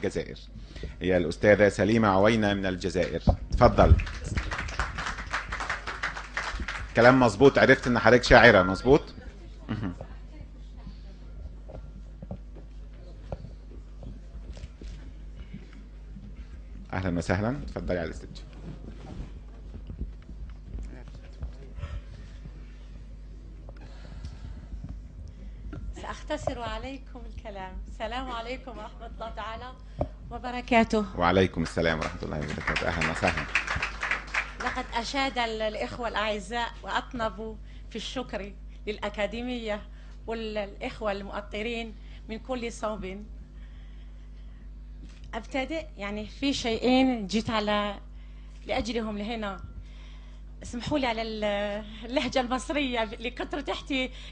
الجزائر. هي الأستاذة سليمة عوينة من الجزائر. تفضل. كلام مظبوط، عرفت ان حضرتك شاعرة مظبوط؟ اهلا وسهلا، تفضلي على الاستديو. سأختصر عليكم الكلام. السلام عليكم ورحمة الله تعالى وبركاته. وعليكم السلام ورحمة الله وبركاته. أهلا وسهلا. لقد أشاد الإخوة الأعزاء وأطنبوا في الشكر للأكاديمية والإخوة المؤطرين من كل صوب. أبتدئ يعني في شيئين جيت لأجلهم لهنا. اسمحوا لي على اللهجة المصرية لكثرة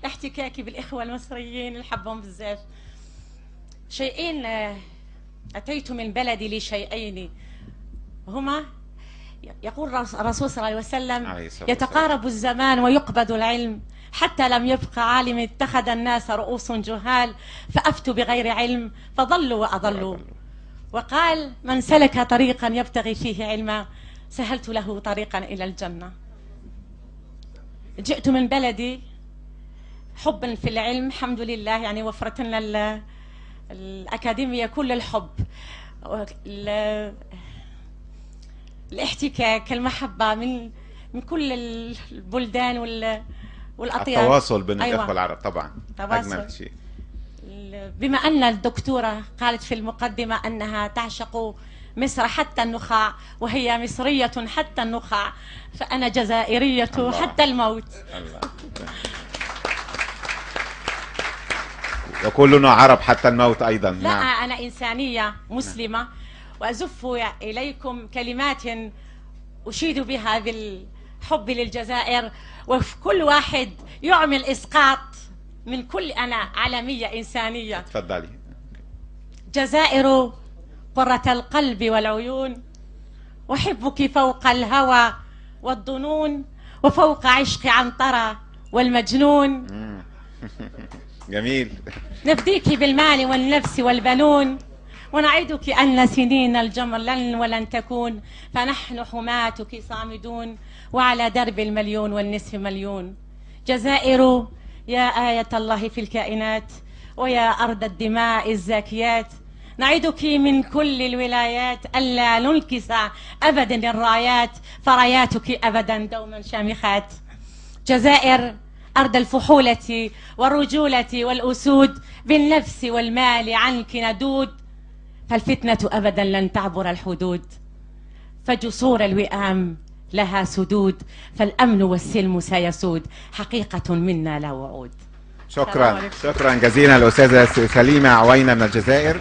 احتكاكي بالإخوة المصريين اللي حبهم بزاف. شيئين، أتيت من بلدي لشيئين هما يقول الرسول صلى الله عليه وسلم: يتقارب الزمان ويقبض العلم حتى لم يبقى عالم اتخذ الناس رؤوس جهال فأفتوا بغير علم فضلوا وأضلوا. وقال: من سلك طريقا يبتغي فيه علما سهلت له طريقا إلى الجنة. جئت من بلدي حبا في العلم، الحمد لله، يعني وفرت لنا الأكاديمية كل الحب، الاحتكاك، المحبة من كل البلدان والأطياف. التواصل بين أيوة. الإخوة العرب طبعا أجمل شيء. بما أن الدكتورة قالت في المقدمة أنها تعشق مصر حتى النخاع، وهي مصرية حتى النخاع، فأنا جزائرية الله. حتى الموت. الله. وكلنا عرب حتى الموت أيضا. لا نعم. أنا إنسانية مسلمة، وأزف إليكم كلمات أشيد بها بالحب للجزائر، وفي كل واحد يعمل إسقاط من كل أنا علمية إنسانية. تفضلي. جزائر قرة القلب والعيون، أحبك فوق الهوى والظنون وفوق عشق عنترة والمجنون. جميل. نفديك بالمال والنفس والبنون، ونعدك أن سنين الجمر لن ولن تكون، فنحن حماتك صامدون وعلى درب المليون والنصف مليون. جزائر يا آية الله في الكائنات، ويا أرض الدماء الزاكيات، نعدك من كل الولايات ألا ننكس أبدا الرايات، فراياتك أبدا دوما شامخات. جزائر أرض الفحولة والرجولة والأسود، بالنفس والمال عنك ندود، فالفتنة أبدا لن تعبر الحدود، فجسور الوئام لها سدود، فالأمن والسلم سيسود، حقيقة منا لا وعود. شكرا جزيلا الأستاذة سليمة عوينة من الجزائر.